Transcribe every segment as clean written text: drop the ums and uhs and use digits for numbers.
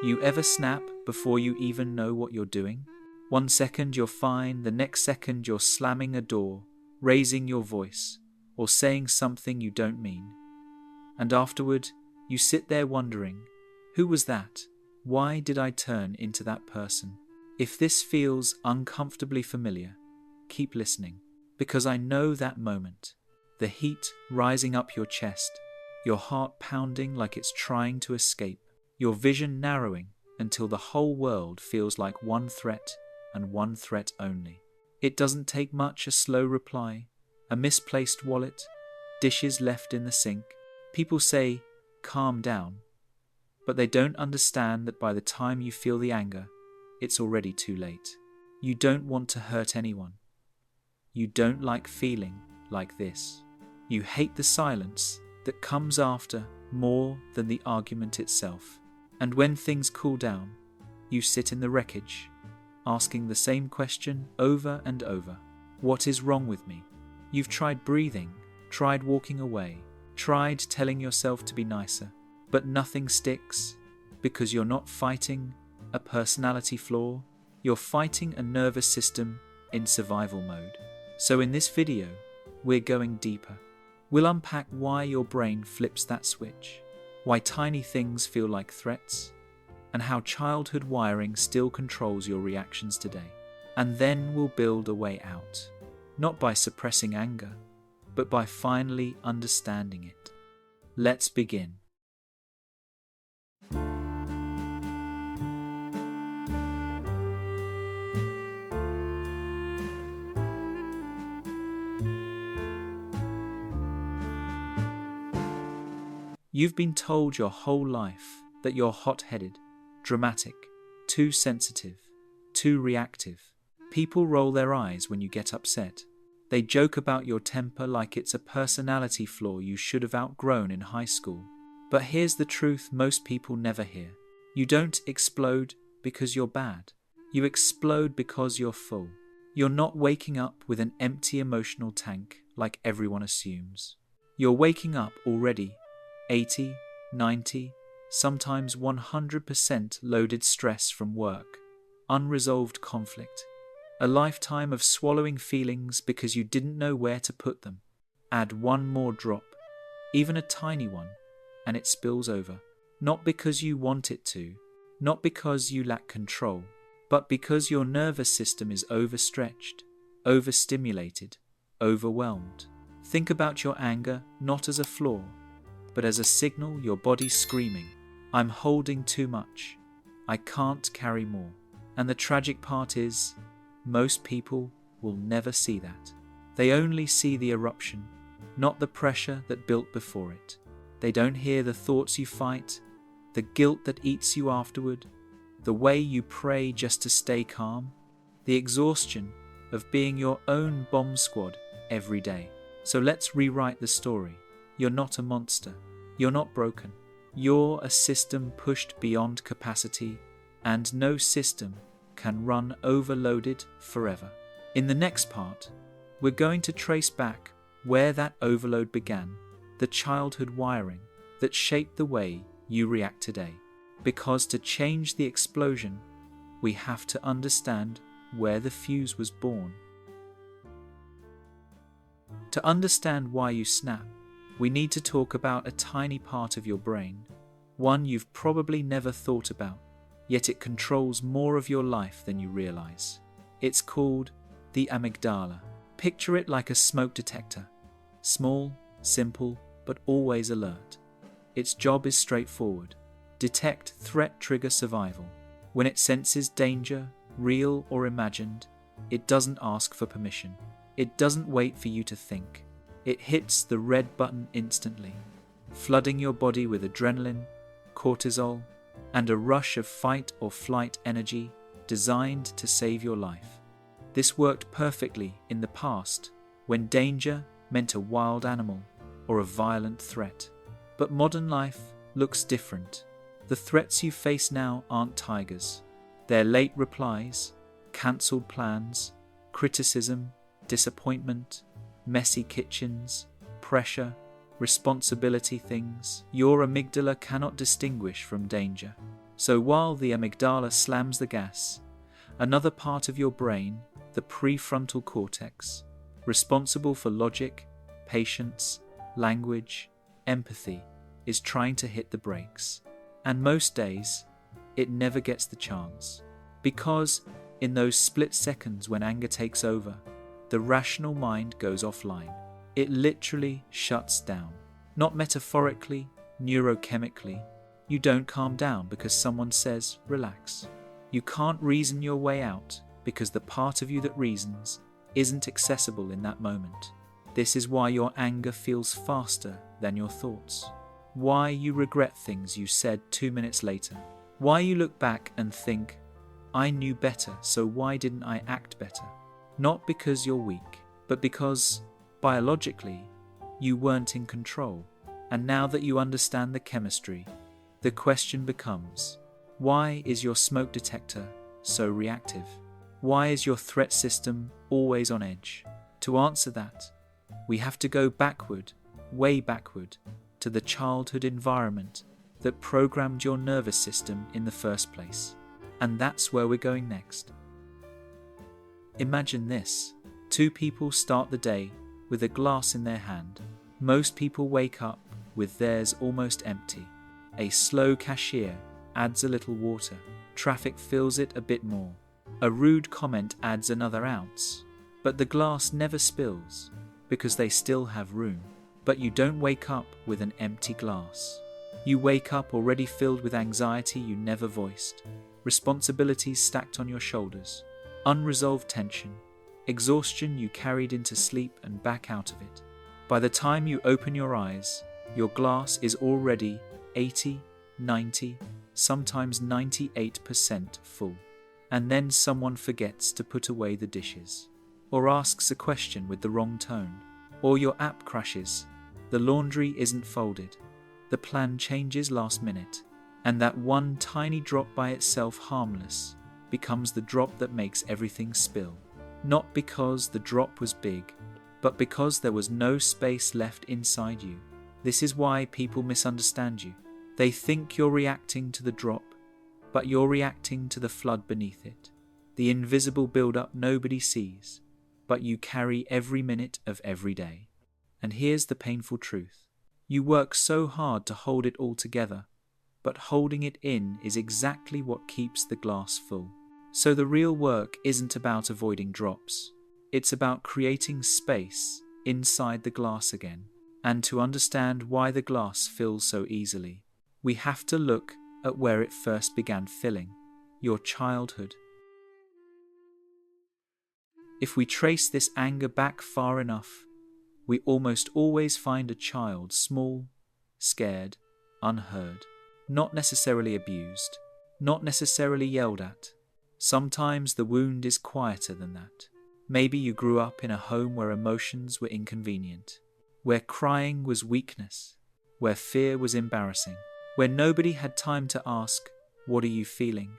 You ever snap before you even know what you're doing? 1 second you're fine, the next second you're slamming a door, raising your voice, or saying something you don't mean. And afterward, you sit there wondering, who was that? Why did I turn into that person? If this feels uncomfortably familiar, keep listening, because I know that moment. The heat rising up your chest, your heart pounding like it's trying to escape, your vision narrowing until the whole world feels like one threat and one threat only. It doesn't take much, a slow reply, a misplaced wallet, dishes left in the sink. People say, calm down, but they don't understand that by the time you feel the anger, it's already too late. You don't want to hurt anyone. You don't like feeling like this. You hate the silence that comes after more than the argument itself. And when things cool down, you sit in the wreckage, asking the same question over and over. What is wrong with me? You've tried breathing, tried walking away, tried telling yourself to be nicer, but nothing sticks because you're not fighting a personality flaw, you're fighting a nervous system in survival mode. So in this video, we're going deeper. We'll unpack why your brain flips that switch, why tiny things feel like threats, and how childhood wiring still controls your reactions today. And then we'll build a way out, not by suppressing anger, but by finally understanding it. Let's begin. You've been told your whole life that you're hot-headed, dramatic, too sensitive, too reactive. People roll their eyes when you get upset. They joke about your temper like it's a personality flaw you should have outgrown in high school. But here's the truth most people never hear. You don't explode because you're bad. You explode because you're full. You're not waking up with an empty emotional tank like everyone assumes. You're waking up already 80, 90, sometimes 100% loaded stress from work, unresolved conflict, a lifetime of swallowing feelings because you didn't know where to put them. Add one more drop, even a tiny one, and it spills over. Not because you want it to, not because you lack control, but because your nervous system is overstretched, overstimulated, overwhelmed. Think about your anger not as a flaw, but as a signal your body's screaming, I'm holding too much. I can't carry more. And the tragic part is, most people will never see that. They only see the eruption, not the pressure that built before it. They don't hear the thoughts you fight, the guilt that eats you afterward, the way you pray just to stay calm, the exhaustion of being your own bomb squad every day. So let's rewrite the story. You're not a monster. You're not broken. You're a system pushed beyond capacity, and no system can run overloaded forever. In the next part, we're going to trace back where that overload began, the childhood wiring that shaped the way you react today. Because to change the explosion, we have to understand where the fuse was born. To understand why you snap, we need to talk about a tiny part of your brain, one you've probably never thought about, yet it controls more of your life than you realize. It's called the amygdala. Picture it like a smoke detector. Small, simple, but always alert. Its job is straightforward. Detect threat, trigger, survival. When it senses danger, real or imagined, it doesn't ask for permission. It doesn't wait for you to think. It hits the red button instantly, flooding your body with adrenaline, cortisol, and a rush of fight or flight energy designed to save your life. This worked perfectly in the past, when danger meant a wild animal or a violent threat. But modern life looks different. The threats you face now aren't tigers. They're late replies, cancelled plans, criticism, disappointment, messy kitchens, pressure, responsibility things. Your amygdala cannot distinguish from danger. So while the amygdala slams the gas, another part of your brain, the prefrontal cortex, responsible for logic, patience, language, empathy, is trying to hit the brakes. And most days, it never gets the chance. Because in those split seconds when anger takes over, the rational mind goes offline. It literally shuts down. Not metaphorically, neurochemically. You don't calm down because someone says, relax. You can't reason your way out because the part of you that reasons isn't accessible in that moment. This is why your anger feels faster than your thoughts. Why you regret things you said 2 minutes later. Why you look back and think, I knew better, so why didn't I act better? Not because you're weak, but because, biologically, you weren't in control. And now that you understand the chemistry, the question becomes, why is your smoke detector so reactive? Why is your threat system always on edge? To answer that, we have to go backward, way backward, to the childhood environment that programmed your nervous system in the first place. And that's where we're going next. Imagine this. 2 people start the day with a glass in their hand. Most people wake up with theirs almost empty. A slow cashier adds a little water. Traffic fills it a bit more. A rude comment adds another ounce. But the glass never spills because they still have room. But you don't wake up with an empty glass. You wake up already filled with anxiety you never voiced, responsibilities stacked on your shoulders, unresolved tension, exhaustion you carried into sleep and back out of it. By the time you open your eyes, your glass is already 80, 90, sometimes 98% full. And then someone forgets to put away the dishes, or asks a question with the wrong tone, or your app crashes. The laundry isn't folded, the plan changes last minute, and that one tiny drop by itself harmless becomes the drop that makes everything spill. Not because the drop was big, but because there was no space left inside you. This is why people misunderstand you. They think you're reacting to the drop, but you're reacting to the flood beneath it, the invisible buildup nobody sees, but you carry every minute of every day. And here's the painful truth. You work so hard to hold it all together, but holding it in is exactly what keeps the glass full. So the real work isn't about avoiding drops. It's about creating space inside the glass again. And to understand why the glass fills so easily, we have to look at where it first began filling, your childhood. If we trace this anger back far enough, we almost always find a child small, scared, unheard, not necessarily abused, not necessarily yelled at. Sometimes the wound is quieter than that. Maybe you grew up in a home where emotions were inconvenient, where crying was weakness, where fear was embarrassing, where nobody had time to ask, "What are you feeling?"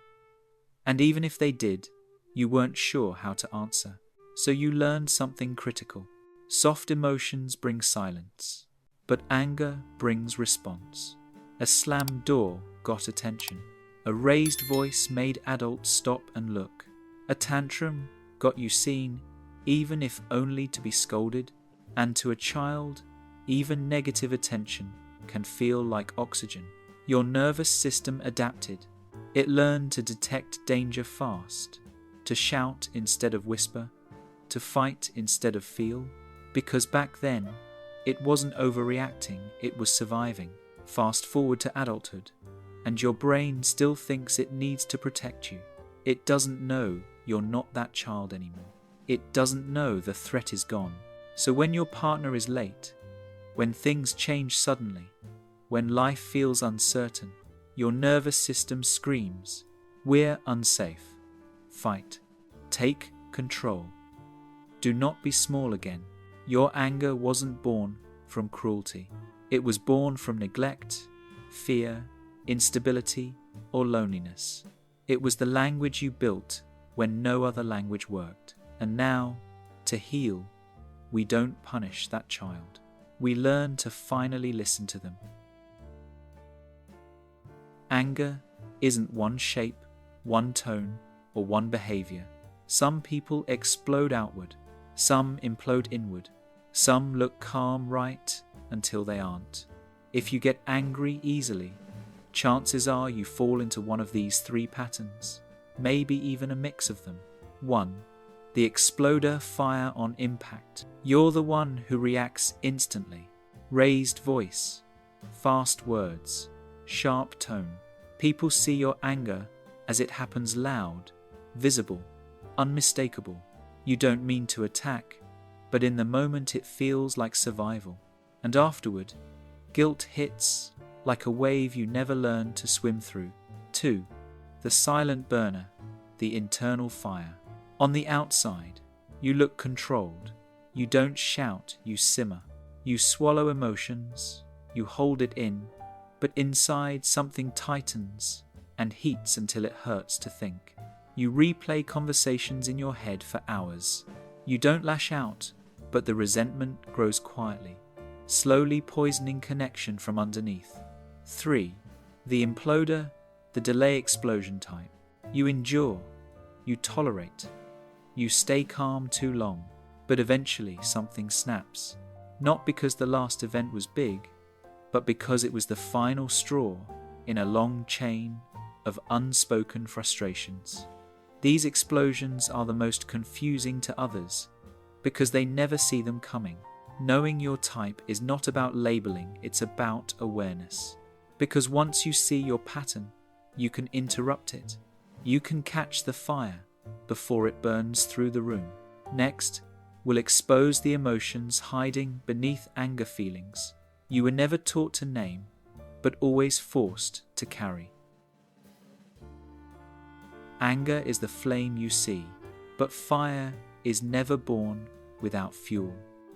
And even if they did, you weren't sure how to answer. So you learned something critical. Soft emotions bring silence, but anger brings response. A slammed door got attention. A raised voice made adults stop and look. A tantrum got you seen, even if only to be scolded. And to a child, even negative attention can feel like oxygen. Your nervous system adapted. It learned to detect danger fast, to shout instead of whisper, to fight instead of feel. Because back then, it wasn't overreacting, it was surviving. Fast forward to adulthood, and your brain still thinks it needs to protect you. It doesn't know you're not that child anymore. It doesn't know the threat is gone. So when your partner is late, when things change suddenly, when life feels uncertain, your nervous system screams, "We're unsafe. Fight. Take control. Do not be small again." Your anger wasn't born from cruelty. It was born from neglect, fear, instability, or loneliness. It was the language you built when no other language worked. And now, to heal, we don't punish that child. We learn to finally listen to them. Anger isn't one shape, one tone, or one behavior. Some people explode outward, some implode inward, some look calm right until they aren't. If you get angry easily, chances are you fall into one of these three patterns, maybe even a mix of them. 1. The exploder, fire on impact. You're the one who reacts instantly. Raised voice, fast words, sharp tone. People see your anger as it happens loud, visible, unmistakable. You don't mean to attack, but in the moment it feels like survival. And afterward, guilt hits like a wave you never learned to swim through. 2. The silent burner, the internal fire. On the outside, you look controlled. You don't shout, you simmer. You swallow emotions, you hold it in, but inside something tightens and heats until it hurts to think. You replay conversations in your head for hours. You don't lash out, but the resentment grows quietly, slowly poisoning connection from underneath. 3. The imploder, the delay explosion type. You endure, you tolerate, you stay calm too long, but eventually something snaps. Not because the last event was big, but because it was the final straw in a long chain of unspoken frustrations. These explosions are the most confusing to others because they never see them coming. Knowing your type is not about labeling, it's about awareness. Because once you see your pattern, you can interrupt it. You can catch the fire before it burns through the room. Next, we'll expose the emotions hiding beneath anger feelings you were never taught to name, but always forced to carry. Anger is the flame you see, but fire is never born without fuel.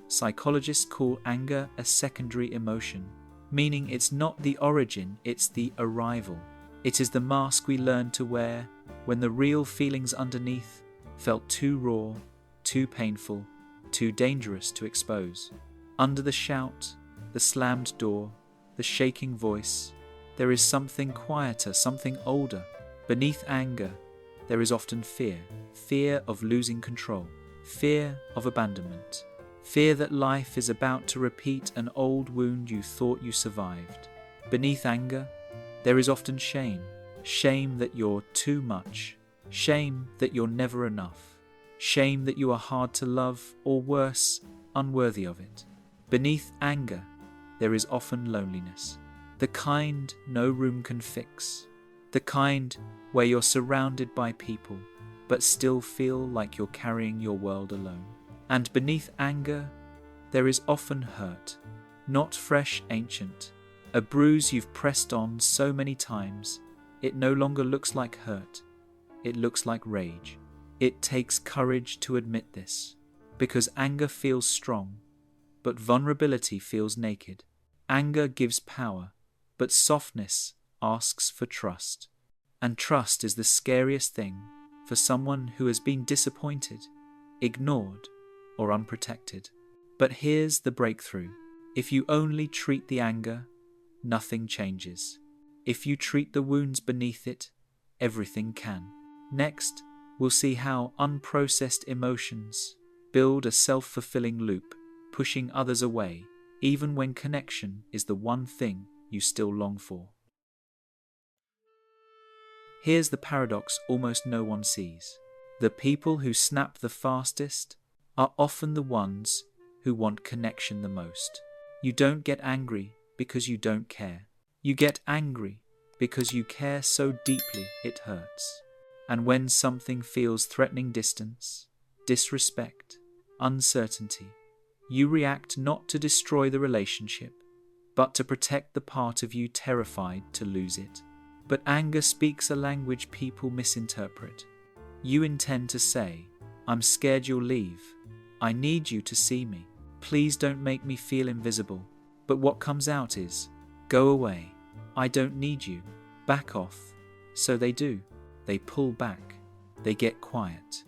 Psychologists call anger a secondary emotion, meaning it's not the origin, it's the arrival. It is the mask we learn to wear when the real feelings underneath felt too raw, too painful, too dangerous to expose. Under the shout, the slammed door, the shaking voice, there is something quieter, something older. Beneath anger, there is often fear. Fear of losing control. Fear of abandonment. Fear that life is about to repeat an old wound you thought you survived. Beneath anger, there is often shame. Shame that you're too much. Shame that you're never enough. Shame that you are hard to love, or worse, unworthy of it. Beneath anger, there is often loneliness. The kind no room can fix. The kind where you're surrounded by people, but still feel like you're carrying your world alone. And beneath anger, there is often hurt, not fresh, ancient. A bruise you've pressed on so many times, it no longer looks like hurt. It looks like rage. It takes courage to admit this, because anger feels strong, but vulnerability feels naked. Anger gives power, but softness asks for trust. And trust is the scariest thing for someone who has been disappointed, ignored, or unprotected. But here's the breakthrough. If you only treat the anger, nothing changes. If you treat the wounds beneath it, everything can. Next, we'll see how unprocessed emotions build a self-fulfilling loop, pushing others away, even when connection is the one thing you still long for. Here's the paradox almost no one sees. The people who snap the fastest are often the ones who want connection the most. You don't get angry because you don't care. You get angry because you care so deeply it hurts. And when something feels threatening, distance, disrespect, uncertainty, you react not to destroy the relationship, but to protect the part of you terrified to lose it. But anger speaks a language people misinterpret. You intend to say, "I'm scared you'll leave. I need you to see me. Please don't make me feel invisible." But what comes out is, "Go away. I don't need you. Back off." So they do. They pull back. They get quiet.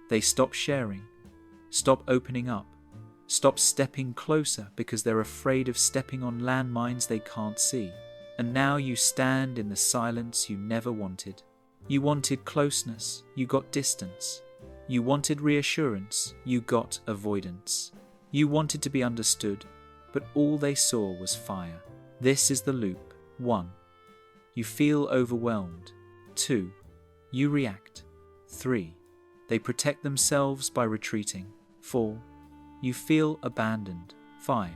They stop sharing. Stop opening up. Stop stepping closer because they're afraid of stepping on landmines they can't see. And now you stand in the silence you never wanted. You wanted closeness, you got distance. You wanted reassurance, you got avoidance. You wanted to be understood, but all they saw was fire. This is the loop. 1. You feel overwhelmed. 2. You react. 3. They protect themselves by retreating. 4. You feel abandoned. 5.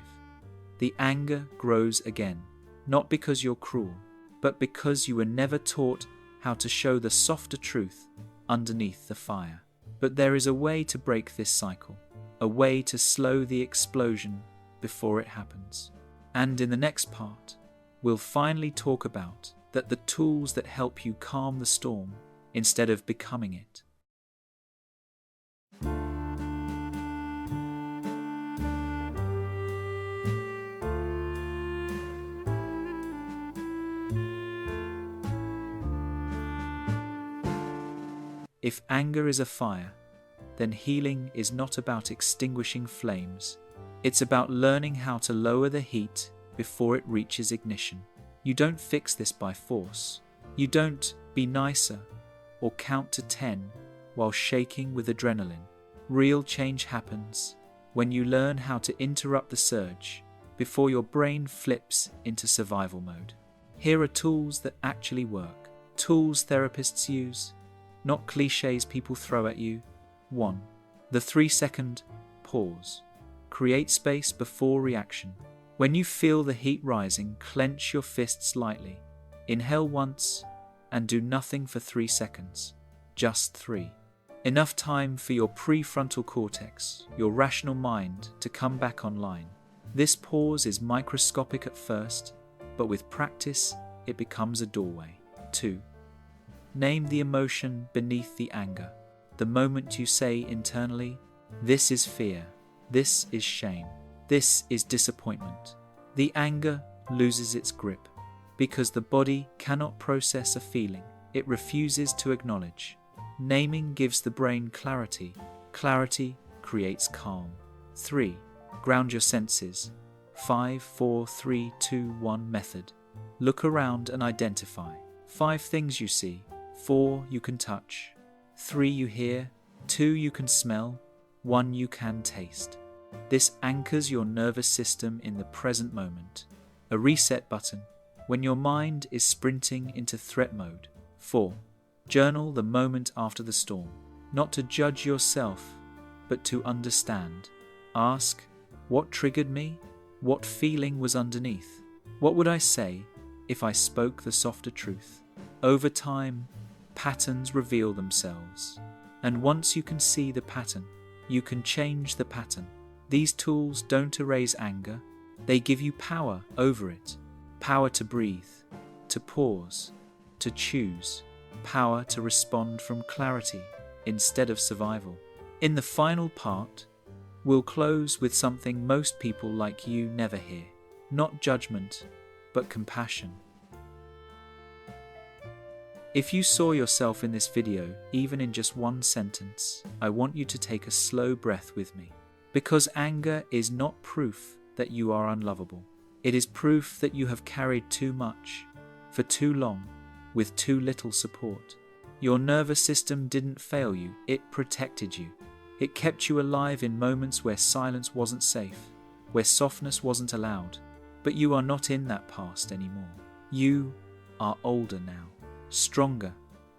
The anger grows again, not because you're cruel, but because you were never taught how to show the softer truth underneath the fire. But there is a way to break this cycle, a way to slow the explosion before it happens. And in the next part, we'll finally talk about the tools that help you calm the storm instead of becoming it. If anger is a fire, then healing is not about extinguishing flames. It's about learning how to lower the heat before it reaches ignition. You don't fix this by force. You don't be nicer or count to 10 while shaking with adrenaline. Real change happens when you learn how to interrupt the surge before your brain flips into survival mode. Here are tools that actually work. Tools therapists use, not cliches people throw at you. 1. The 3-second pause. Create space before reaction. When you feel the heat rising, clench your fists lightly. Inhale once and do nothing for 3 seconds. Just 3. Enough time for your prefrontal cortex, your rational mind, to come back online. This pause is microscopic at first, but with practice, it becomes a doorway. 2. Name the emotion beneath the anger. The moment you say internally, "This is fear, this is shame, this is disappointment," the anger loses its grip because the body cannot process a feeling it refuses to acknowledge. Naming gives the brain clarity. Clarity creates calm. 3. Ground your senses. 5, 4, 3, 2, 1 method. Look around and identify 5 things you see. 4 you can touch. 3 you hear. 2 you can smell. 1 you can taste. This anchors your nervous system in the present moment. A reset button when your mind is sprinting into threat mode. 4. Journal the moment after the storm. Not to judge yourself, but to understand. Ask, what triggered me? What feeling was underneath? What would I say if I spoke the softer truth? Over time, patterns reveal themselves. And once you can see the pattern, you can change the pattern. These tools don't erase anger. They give you power over it. Power to breathe, to pause, to choose. Power to respond from clarity instead of survival. In the final part, we'll close with something most people like you never hear. Not judgment, but compassion. If you saw yourself in this video, even in just one sentence, I want you to take a slow breath with me. Because anger is not proof that you are unlovable. It is proof that you have carried too much, for too long, with too little support. Your nervous system didn't fail you, it protected you. It kept you alive in moments where silence wasn't safe, where softness wasn't allowed. But you are not in that past anymore. You are older now, stronger,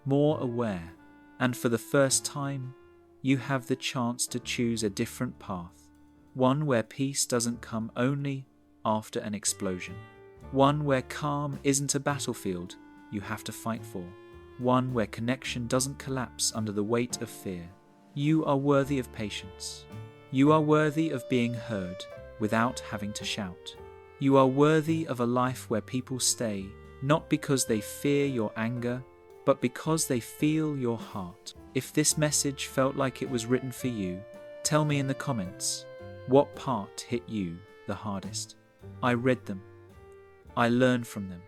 more aware, and for the first time, you have the chance to choose a different path. One where peace doesn't come only after an explosion. One where calm isn't a battlefield you have to fight for. One where connection doesn't collapse under the weight of fear. You are worthy of patience. You are worthy of being heard without having to shout. You are worthy of a life where people stay, not because they fear your anger, but because they feel your heart. If this message felt like it was written for you, tell me in the comments, what part hit you the hardest? I read them. I learn from them.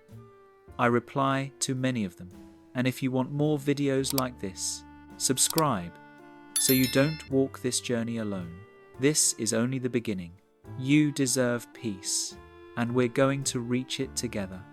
I reply to many of them. And if you want more videos like this, subscribe so you don't walk this journey alone. This is only the beginning. You deserve peace, and we're going to reach it together.